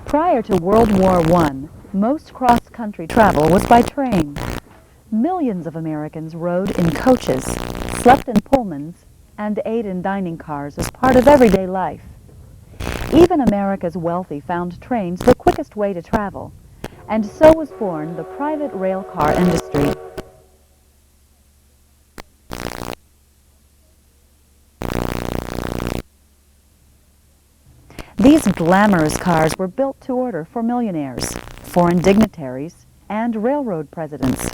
Prior to World War I, most cross-country travel was by train. Millions of Americans rode in coaches, slept in Pullmans, and ate in dining cars as part of everyday life. Even America's wealthy found trains the quickest way to travel, and so was born the private railcar industry. These glamorous cars were built to order for millionaires, foreign dignitaries, and railroad presidents.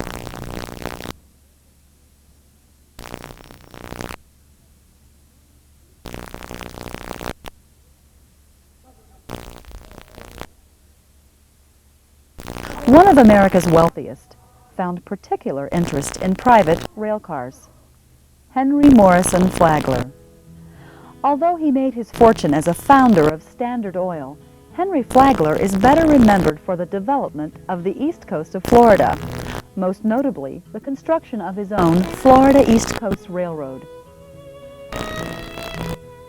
One of America's wealthiest found particular interest in private railcars, Henry Morrison Flagler. Although he made his fortune as a founder of Standard Oil, Henry Falgler is better remembered for the development of the east coast of Florida, most notably the construction of his own Florida East Coast Railroad.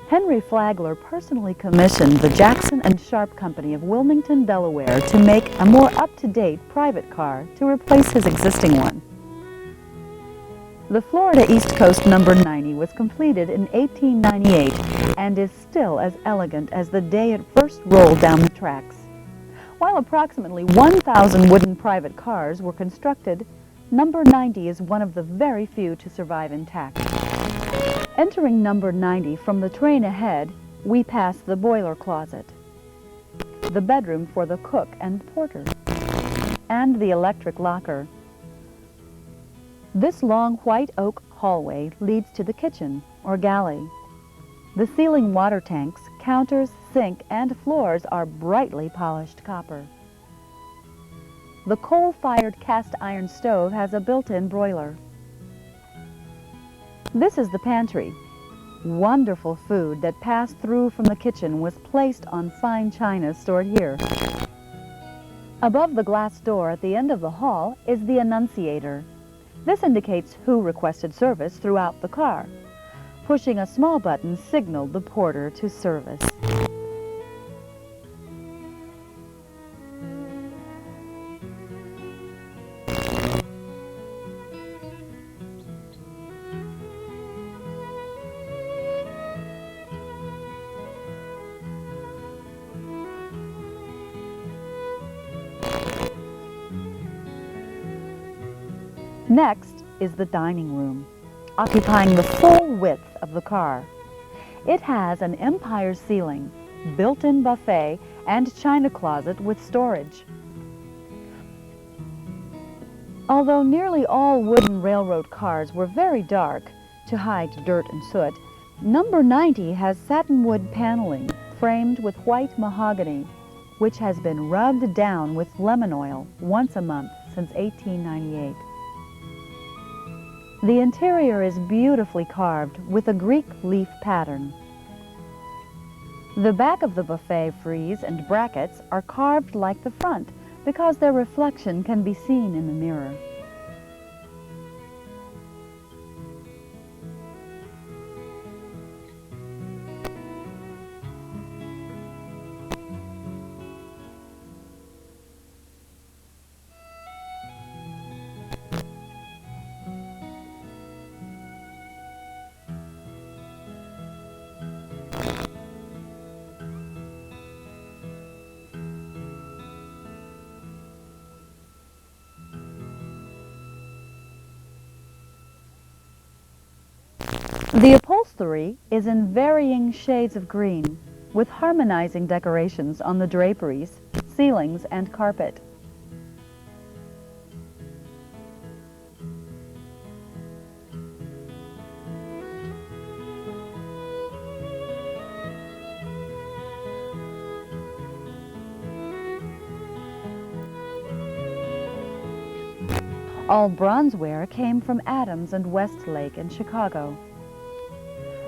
Henry Falgler personally commissioned the Jackson and Sharp Company of Wilmington, Delaware, to make a more up-to-date private car to replace his existing one. The Florida East Coast No. 90 was completed in 1898 and is still as elegant as the day it first rolled down the tracks. While approximately 1,000 wooden private cars were constructed, No. 90 is one of the very few to survive intact. Entering No. 90 from the train ahead, we pass the boiler closet, the bedroom for the cook and porter, and the electric locker. This long white oak hallway leads to the kitchen, or galley. The ceiling water tanks, counters, sink, and floors are brightly polished copper. The coal-fired cast iron stove has a built-in broiler. This is the pantry. Wonderful food that passed through from the kitchen was placed on fine china stored here. Above the glass door at the end of the hall is the annunciator. This indicates who requested service throughout the car. Pushing a small button signaled the porter to service. Next is the dining room, occupying the full width of the car. It has an empire ceiling, built-in buffet, and china closet with storage. Although nearly all wooden railroad cars were very dark to hide dirt and soot, No. 90 has satinwood paneling framed with white mahogany, which has been rubbed down with lemon oil once a month since 1898. The interior is beautifully carved with a Greek leaf pattern. The back of the buffet frieze and brackets are carved like the front because their reflection can be seen in the mirror. The upholstery is in varying shades of green, with harmonizing decorations on the draperies, ceilings, and carpet. All bronzeware came from Adams and Westlake in Chicago.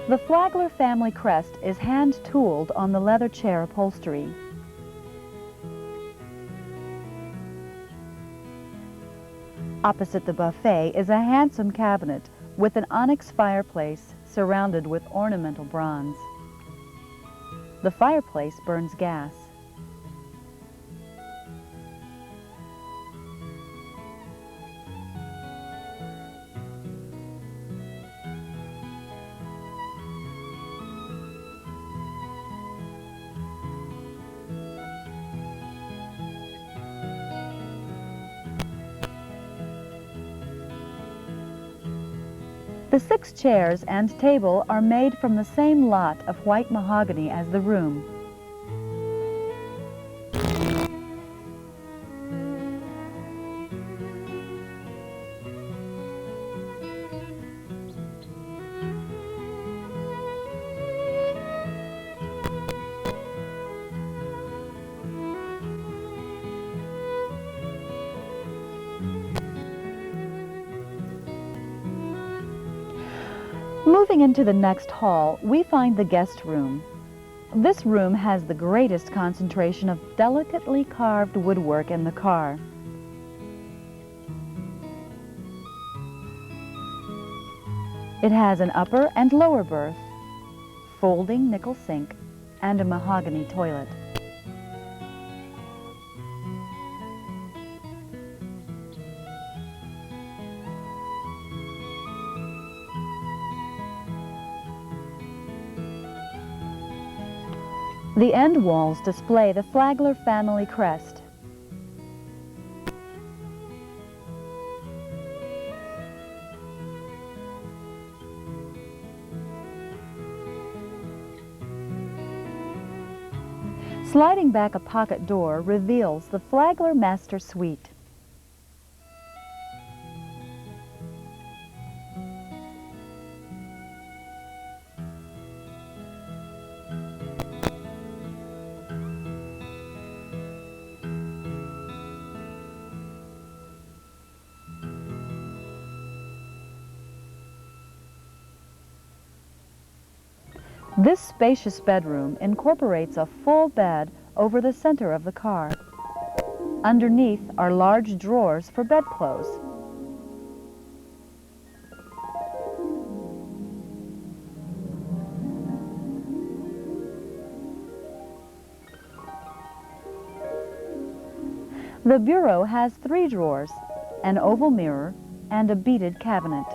The Flagler family crest is hand-tooled on the leather chair upholstery. Opposite the buffet is a handsome cabinet with an onyx fireplace surrounded with ornamental bronze. The fireplace burns gas. The 6 chairs and table are made from the same lot of white mahogany as the room. Moving into the next hall, we find the guest room. This room has the greatest concentration of delicately carved woodwork in the car. It has an upper and lower berth, folding nickel sink, and a mahogany toilet. The end walls display the Flagler family crest. Sliding back a pocket door reveals the Flagler Master Suite. This spacious bedroom incorporates a full bed over the center of the car. Underneath are large drawers for bedclothes. The bureau has 3 drawers, an oval mirror, and a beaded cabinet.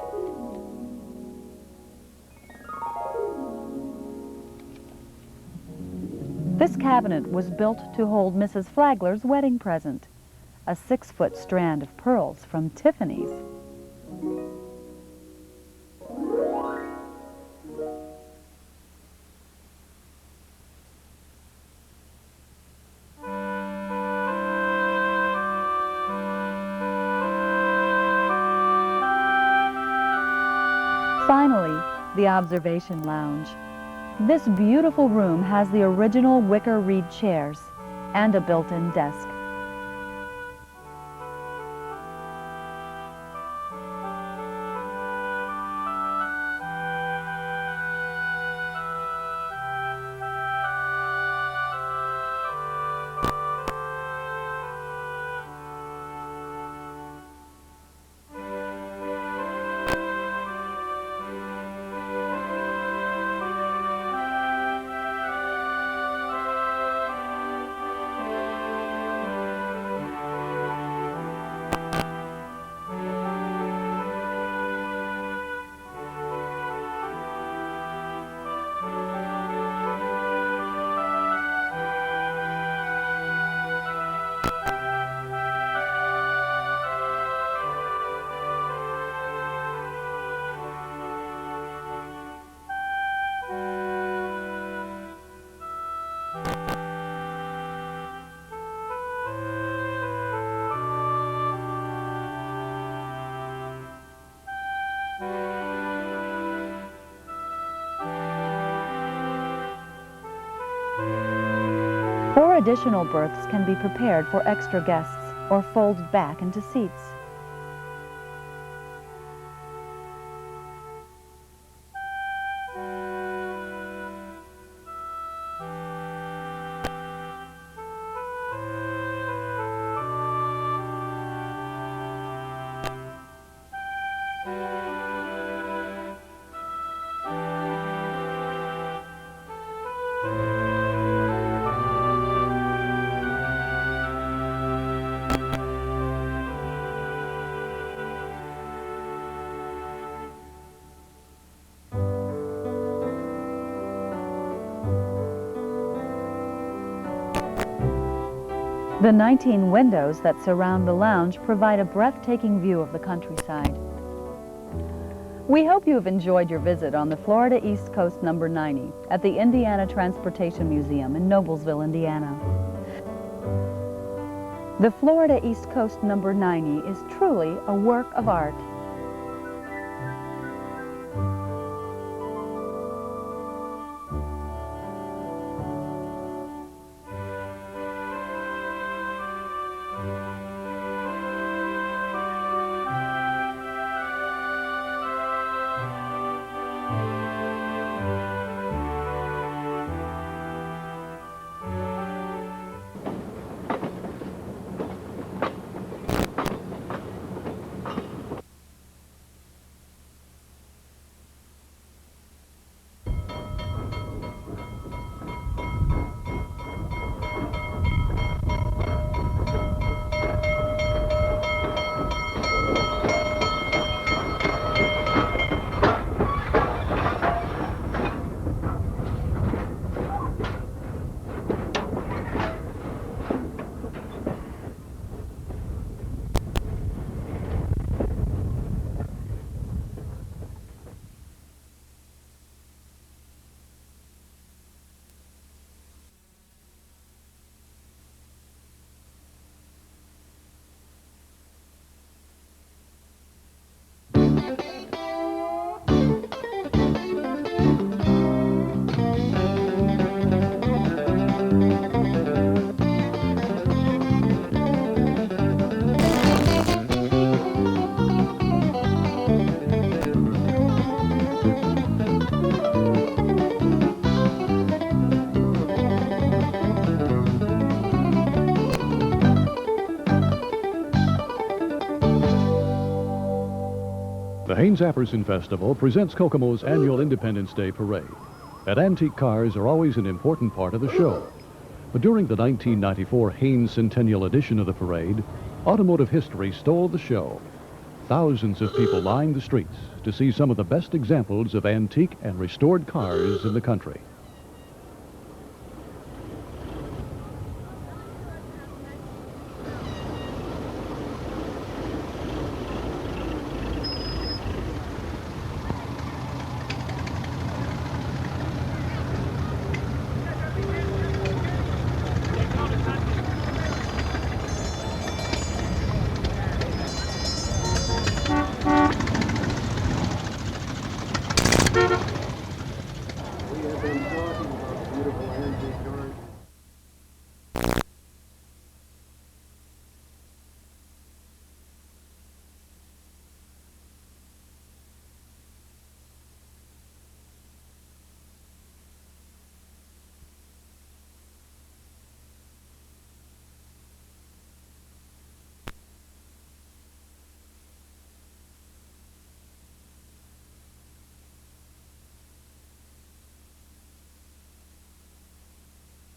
This cabinet was built to hold Mrs. Flagler's wedding present, a 6-foot strand of pearls from Tiffany's. Finally, the observation lounge. This beautiful room has the original wicker reed chairs and a built-in desk. Four additional berths can be prepared for extra guests or folded back into seats. The 19 windows that surround the lounge provide a breathtaking view of the countryside. We hope you have enjoyed your visit on the Florida East Coast number 90 at the Indiana Transportation Museum in Noblesville, Indiana. The Florida East Coast number 90 is truly a work of art. The Haynes-Apperson Festival presents Kokomo's annual Independence Day Parade. And antique cars are always an important part of the show. But during the 1994 Haynes Centennial edition of the parade, automotive history stole the show. Thousands of people lined the streets to see some of the best examples of antique and restored cars in the country.